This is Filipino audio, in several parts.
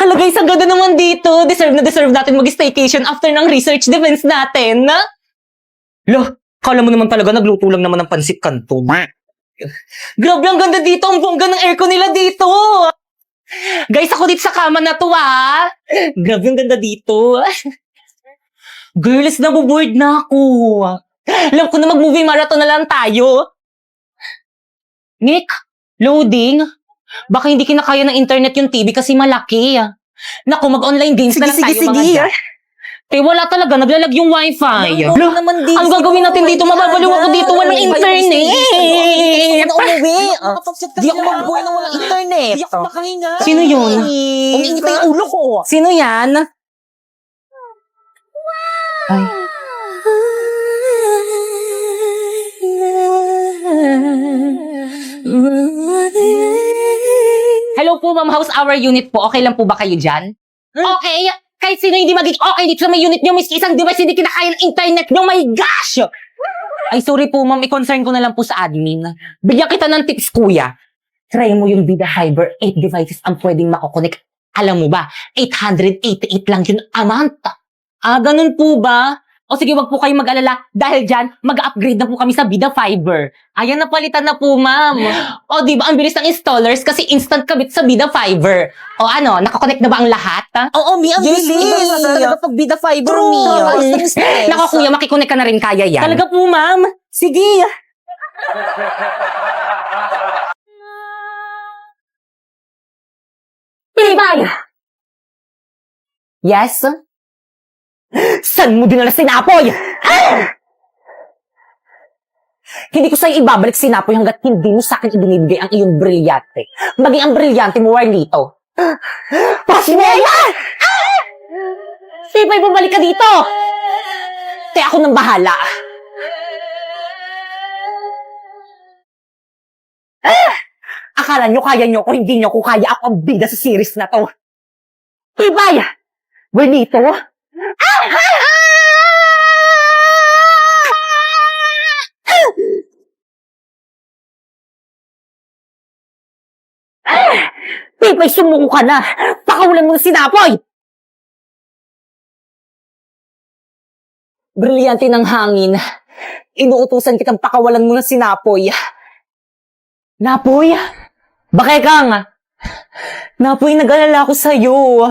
Hala guys, ang ganda naman dito. Deserve na deserve natin mag-staycation after ng research defense natin. Lo, kala mo naman talaga nagluto lang naman ng pansit kanton. Grabe, ang ganda dito. Ang bongga ng aircon nila dito. Guys, ako dito sa kama na to, ah. Grabe, ang ganda dito. Girls, nabuboard na ako. Alam ko na mag-movie marathon na lang tayo. Nick, loading. Baka hindi kinakaya ng internet yung TV kasi malaki. Naku, mag-online games na lang tayo mga dyan. Eh, wala talaga. Naglalag yung wifi. naman dito. Ang gagawin natin dito, mababaliw ako dito. Walang internet. Umuwi. Di ako mabuhay na walang internet. Di ako makahinga. Sino yun? Umiingit na yung ulo ko. Sino yan? Ay. Hello po, ma'am. How's our unit po? Okay lang po ba kayo dyan? Okay. Kahit sino hindi magiging okay dito sa may unit nyo, miski isang device hindi kinakaya ng internet nyo. My gosh! Ay, sorry po, ma'am. I-concern ko na lang po sa admin. Bigyan kita ng tips, kuya. Try mo yung Vida Fiber. 8 devices ang pwedeng makokonek. Alam mo ba, 888 lang yun a month. Ah, ganun po ba? O sige, wag po kayong mag-alala. Dahil dyan, mag-upgrade na po kami sa Vida Fiber. Ayan, napalitan na po, ma'am. O, di ba, ang bilis ng installers kasi instant kabit sa Vida Fiber. O ano, nakakonect na ba ang lahat? Oo, Mi, ang bilis. Iba talaga pag Vida Fiber, Mi. Nako, kuya, makikonek ka na rin, kaya yan. Talaga po, ma'am. Sige. Pilipay! Yes? Saan mo dinala sinapoy? Hindi ko sa'yo ibabalik sinapoy hanggat hindi mo sa'kin ibinibigay ang iyong brilyante. Maging ang brilyante mo, Warlito. Pasinela! Sipay, bumalik ka dito! Kaya ako nang bahala. Akala nyo kaya nyo ko, hindi nyo ko kaya. Ako ang bida sa series na to. Sipay! Warlito? Pipay, sumuko ka na! Pakawalan mo ng sinapoy! Brilyante ng hangin. Inuutusan kitang pakawalan mo ng sinapoy. Napoy? Bakit kang? Napoy, nag-alala ako sa'yo.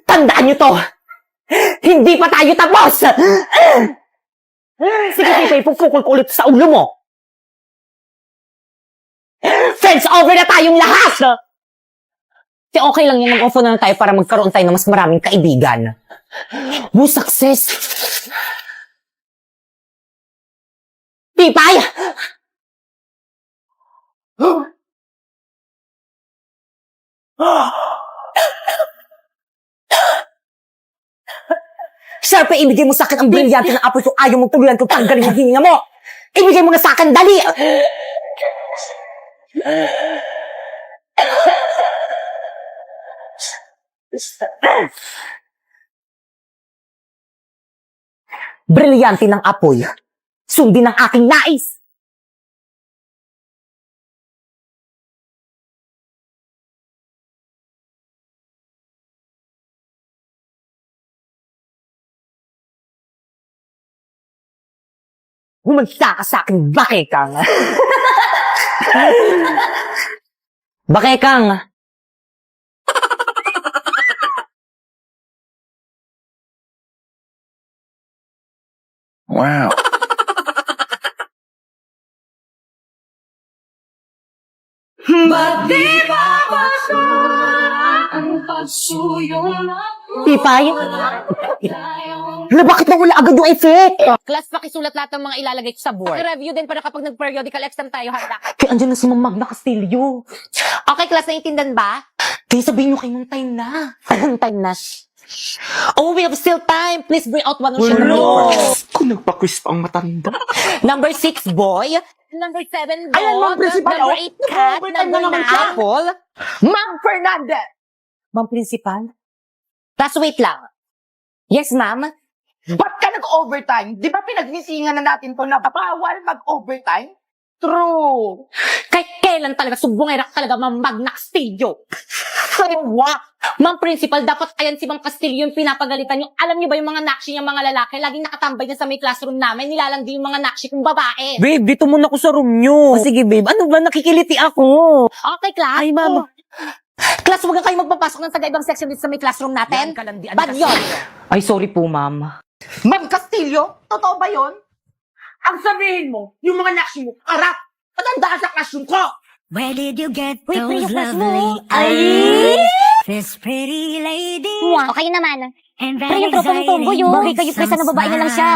Tandaan nyo to! Hindi pa tayo tapos! Sige, Pipay, pupukol ko ulit sa ulo mo! Friends over na tayong lahat! Kaya okay lang yan, mag-offer na lang tayo para magkaroon tayo ng mas maraming kaibigan. Woo, success! Pipay! Siyempre, ibigay mo sa akin ang brilyante ng apoy kung ayaw mong tuluyan kung tanggalin yung hininga mo! Ibigay mo na sa akin, dali! Brilyante ng apoy. Sundin ang aking nais! Humansa ka sa akin, bakekang! Bakekang! Wow. Pipay? Hala, bakit nawala agad yung effect? Class, pakisulat lahat ng mga ilalagay ko sa board. Review din para kapag nag-periodical exam tayo, handa. Kaya andyan na si Ma'am Magna Castillo. Okay, class, naiintindihan ba? Kaya sabihin nyo kay Ma'am time na. Anong time na? Oh, we have still time. Please bring out one of your Hello. papers. Kung nagpa-quiz pa ang matanda. Number 6, boy. Number 7, dog. Ayan, Ma'am Principal, Number oh. 8, cat. Overtime Number na naman 9, siya. apple. Ma'am Fernandez! Ma'am Principal? Class, wait lang. Yes, ma'am? Ba't ka nag-overtime? Di ba pinagmisingan na natin to na bawal mag-overtime? True! Kahit kailan talaga, sumbongera ka talaga, Ma'am Magna Castillo. Ma'am Principal, dapat ayan si Ma'am Castillo yung pinapagalitan yung alam niyo ba yung mga nakshi niyang mga lalaki, laging nakatambay na sa may classroom namin, nilalandi yung mga nakshi kong babae. Babe, dito muna ako sa room nyo. Sige, babe. Ano ba? Nakikiliti ako. Okay, class. Ay, ma'am. Class, huwag kayo magpapasok ng taga-ibang section dito sa may classroom natin. Bad yun. Ay, sorry po, ma'am. Ma'am Castillo, totoo ba yon? Ang sabihin mo, yung mga nakshi mo, arap, patandaan sa classroom ko! Where did you get Wait, those yung class mo. lovely Ay! eyes? This pretty lady. Okay naman. And Pero yung tropang tomboy, oh. Bagay kayo, kaysa na babae na lang siya.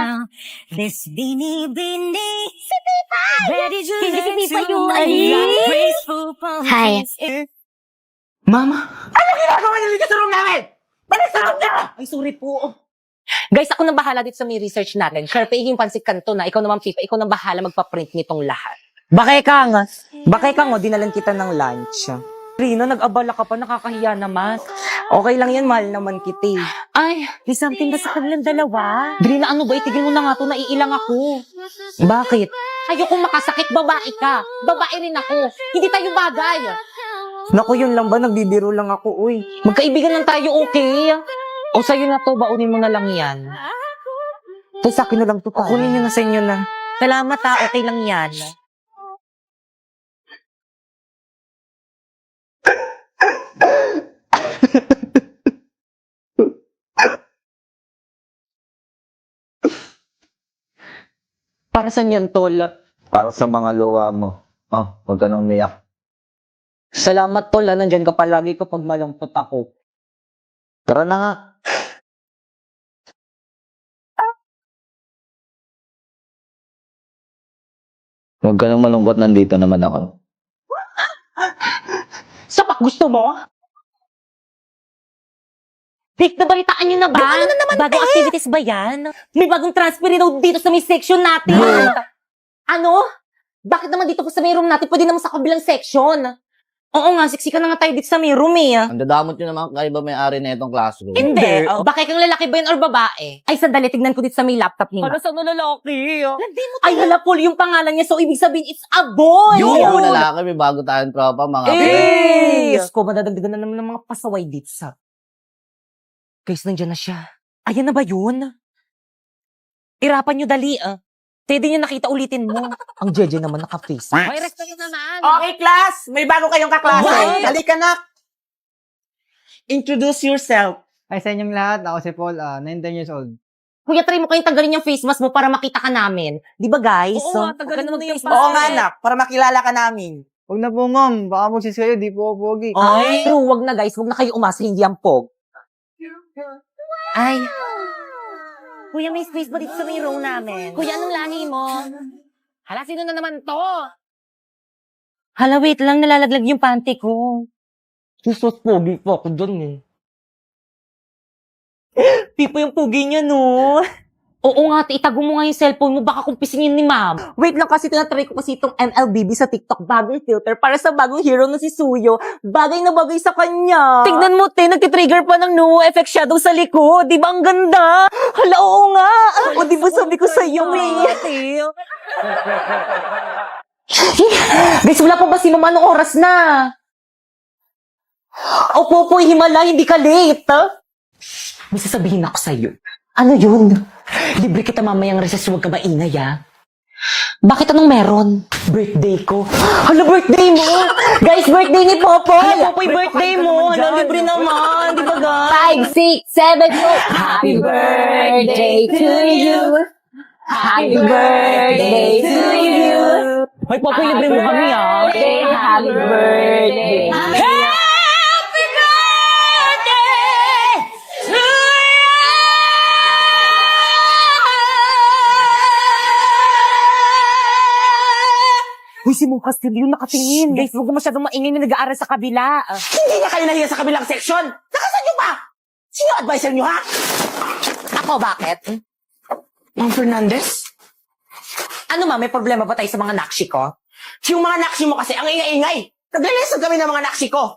This beanie beanie. Si Pipa! Where did you Hindi si learn Pipa to yun. make Ay! that graceful pose? Hi. Ma'am? Ano ginagawa niyo dito sa room namin? Balik sa room niyo! Ay, sorry po. Guys, ako nang bahala dito sa may research natin. Sure, paiging pansit kanto na. Ikaw naman, Pipa, ikaw nang bahala magpa-print nitong lahat. Bakay ka nga. Bakay ka nga, dinalan kita ng lunch. Rina, nag-abala ka pa, nakakahiya naman. Okay lang yan, mahal naman kita. Ay, may something ba sa kanilang dalawa? Rina, ano ba? Itigil mo na nga to, naiilang ako. Bakit? Ayokong makasakit, babae ka. Babae rin ako. Hindi tayo bagay. Naku, yun lang ba? Nagbibiro lang ako, uy. Magkaibigan lang tayo, okay? O sa'yo na to, baunin mo na lang yan. Tay, sa akin na lang to. Kukunin nyo na sa inyo na. Salamat ha, okay lang yan. Para saan yan, tol? Para sa mga luwa mo. Oh, huwag ka nang umiyak. Salamat, tol. Nandyan ka palagi kapag malungkot ako. Tara na nga. Huwag ka nang malungkot, nandito naman ako. Sapak, gusto mo? Vic, nabalitaan niyo na ba? Ano na naman, Bagong activities ba yan? May bagong transfer daw dito sa may section natin. Ano? Bakit naman dito sa may room natin? Pwede naman sa kabilang section. Oo nga, siksikan na nga tayo dito sa may room eh. Ang dadamot nyo naman kayo ba may-ari na itong classroom? Hindi. Bakit kang lalaki ba yun or babae? Ay, sandali, tignan ko dito sa may laptop niya. Para sa lalaki? Ay, hala, Paul, yung pangalan niya. So, ibig sabihin, it's a boy. Hindi ako lalaki, may bago tayong tropa, mga Eh! Diyos ko, madadagdagan na naman ng mga pasaway dito sa... Guys, nandiyan na siya. Ayan na ba yun? Irapan nyo dali, ah. Pwede nyo nakita, ulitin mo. Ang jeje naman naka-face. Ay, respeto naman. Okay, class! May bago kayong kaklase. Wow. Halika na! Introduce yourself. Hi sa inyong lahat. Ako si Paul, 19 years old. Kuya, try mo kayong tanggalin yung face mask mo para makita ka namin. Di ba, guys? Oo nga, tanggalin mo na yung Oo nga, anak. Para makilala ka namin. Huwag na po, ma'am. Baka magsis kayo. Di po ako pogi. Ay, true. Wag na, guys. Wag na kayo umasa. Hindi yan pog. Ay. Kuya, may space ba dito sa may room namin? Kuya, anong lahi mo? Hala, sino na naman to? Hala, wait lang, nalalaglag yung panty ko. Jesus, pogi po ako dun eh. Pipo yung pogi niya, no? Oo nga, itago mo nga yung cellphone mo. Baka kumpisingin ni ma'am. Wait lang kasi tinatry ko kasi itong MLBB sa TikTok bagong filter para sa bagong hero na si Suyo. Bagay na bagay sa kanya. Tignan mo, te, nagtitrigger pa ng no effect shadow sa likod. Di ba ang ganda? Hala, oo nga. O, di ba sabi ko sa'yo, eh. Guys, wala pa ba si mama anong oras na? Opo po, himala, hindi ka late. May sasabihin ako sa'yo. Ano yun? Libre kita mamayang recess, huwag ka maingay, ah. Bakit anong meron? Birthday ko. Hala, birthday mo! Guys, birthday ni Popoy! Hala, Popoy, birthday mo! Hala, libre naman! Di ba, guys? 5, 6, 7, 8. Happy birthday to you. Happy birthday to you. Hoy, Popoy, libre mo kami, ah. Happy birthday. Happy birthday to Uy, si Mong Castillo nakatingin. Guys, huwag na masyadong maingay na nag-aaral sa kabila. Hindi niya kayo nahiya sa kabilang section. Nakasan niyo pa? Sino advisor niyo, ha? Ako, bakit? Ma'am Fernandez? Ano ma, may problema ba tayo sa mga nakshi ko? Yung mga nakshi mo kasi, ang ingay-ingay. Naglilesson kami ng mga nakshi ko.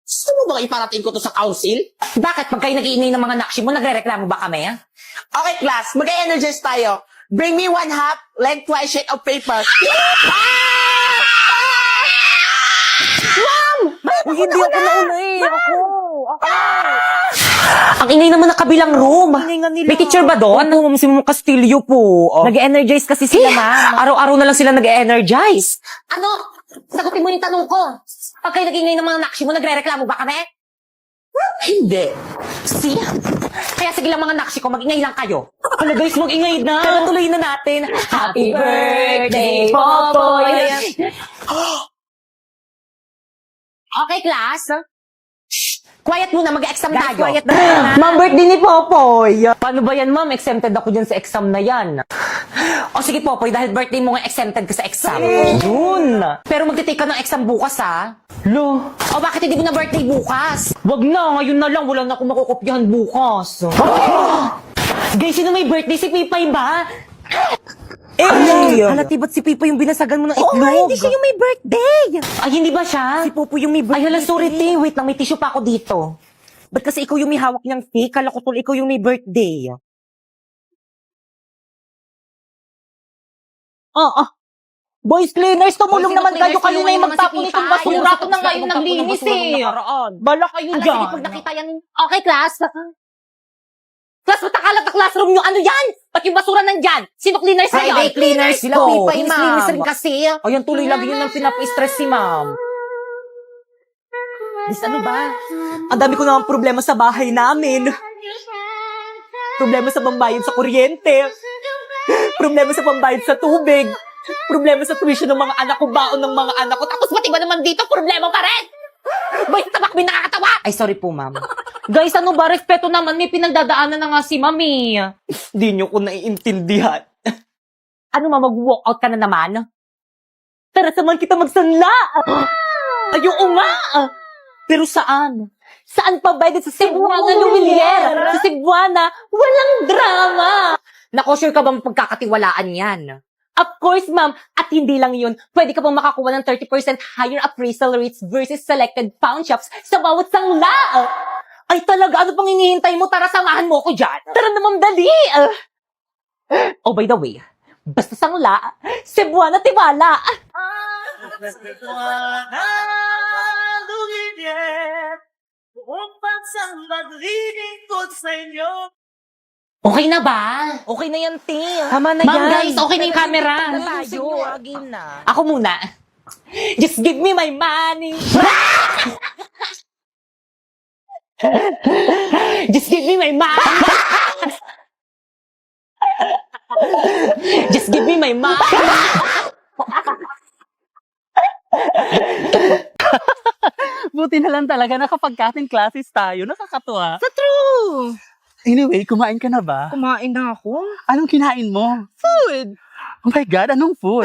Gusto mo ba iparating ko to sa council? Bakit? Pag kayo nag-iingay ng mga nakshi mo, nagre-reklamo ba kami? Okay, class. Mag-energize tayo. Bring me 1 half, lengthwise sheet of paper. Ma'am! May Hindi ako nauna eh. Ako. Ang ingay naman ng kabilang room. May teacher ba doon? Opo, ma'am, si Ma'am Castillo po. Nag-energize kasi sila, ma'am. Araw-araw na lang sila nag-energize. Ano? Sagutin mo yung tanong ko. Pag kayo nag-ingay ng mga nakshi mo, nagre-reklamo ba kami? Hindi. See? Kaya sige lang mga nakshi ko, mag-ingay lang kayo. Hala guys, mag-ingay na. Pero tuloy na natin. Happy birthday, Popoy! Okay, class. Shh! Quiet muna, mag-exam tayo. Quiet na. Ma'am, birthday ni Popoy. Paano ba yan, ma'am? Exempted ako dyan sa exam na yan. O sige, Popoy, dahil birthday mo nga exempted ka sa exam. Yun. Pero magte-take ka ng exam bukas, ha? Lo, O bakit hindi mo na birthday bukas? wag na. Ngayon na lang. Wala na akong makukopyahan bukas. Guys, sino may birthday? Si Pipay ba? Halati ba't si Pipo yung binasagan mo ng itlog? Oo, hindi siya yung may birthday. Ay, hindi ba siya? Si Popo yung may Ay, birthday. hala, sorry, te. Wait lang, may tissue pa ako dito. Ba't kasi ikaw yung may hawak niyang cake? Kala ko tol, ikaw yung may birthday. Boys cleaners, tumulong Boys, naman kayo. cleaners, Kayo na yung tulungan magtapon naman si nitong Pipa. basura. Ako na nga yung naglinis eh. Bala kayo Alam, dyan. sige, pag nakita yan. Okay, class. Class, matakalat na classroom nyo. Ano yan? Ba't yung basura nandyan? Sino cleaners na yan? Friday cleaners Sila po. Pipay, Please, ma'am. cleaners rin kasi. Ayan, tuloy lagi yun ang pinapa-stress si ma'am. Miss, ano ba? Ang dami ko naman problema sa bahay namin. Problema sa pambayad sa kuryente. Problema sa pambayad sa tubig. Problema sa tuition ng mga anak ko, baon ng mga anak ko. Tapos pati ba naman dito, problema pa rin? Boy, tabak mo yung nakakatawa. Ay, sorry po, ma'am. Guys, ano ba? Respeto naman. May pinagdadaanan na nga si mami. Hindi nyo ko naiintindihan. Ano ma, mag-walkout ka na naman? Tara, samahan kita magsanla. Ayoko nga. Pero saan? Saan pa ba? Sa Cebuana Lumilier. Sa Cebuana, walang drama. Nako, sure ka bang pagkakatiwalaan yan? Of course, ma'am. At hindi lang yun, pwede ka pang makakuha ng 30% higher appraisal rates versus selected pawn shops sa bawat sangla. Ay, talaga? Ano pang hinihintay mo? Tara, samahan mo ko dyan. Tara naman, dali. Oh, by the way, basta sangla, Cebuana Tiwala. Okay na ba? Okay na yan, Ting. Tama na Ma'am, yan. guys, okay na yung camera. Tayo. Ako muna. Just give me my money. Just give me my money. Just give me my money. Buti na lang talaga nakapag-cutting classes tayo. Nakakatuwa. Sa true. Anyway, kumain ka na ba? Kumain na ako. Anong kinain mo? Food. Oh my God, anong food?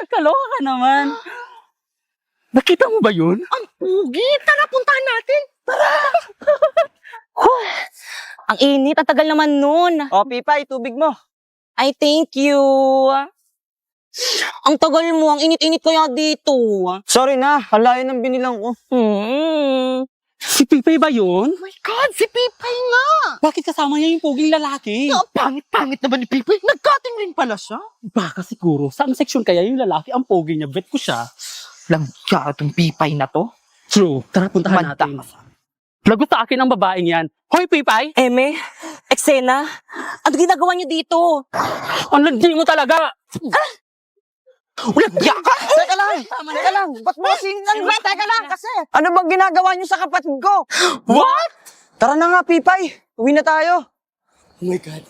Kaloka ka naman. Nakita mo ba yun? Ang pugi. Tara, puntahan natin. Ang init, ang tagal naman nun. O, Pipay, tubig mo. I thank you. Ang tagal mo, ang init-init kaya dito. Sorry na, halayo ng binilang ko. Si Pipay ba yun? Oh my God, si Pipay nga. Bakit kasama niya yung puging lalaki? Ang pangit-pangit naman ni Pipay. Nag-cutting rin pala siya. Baka siguro, saan section kaya yung lalaki ang pogi niya? Bet ko siya. Langga itong Pipay na to. True, tara puntahan Manda. natin. Lagot sa akin ang babaeng yan. Hoy, Pipay! Eme, Eksena, ano ginagawa niyo dito? Ang landi mo talaga! Langga ka. Teka lang, teka lang. Ba't mo Teka lang, kasi. Ano bang ginagawa niyo sa kapatid ko? What? Tara na nga, Pipay. Uwi na tayo. Oh my God.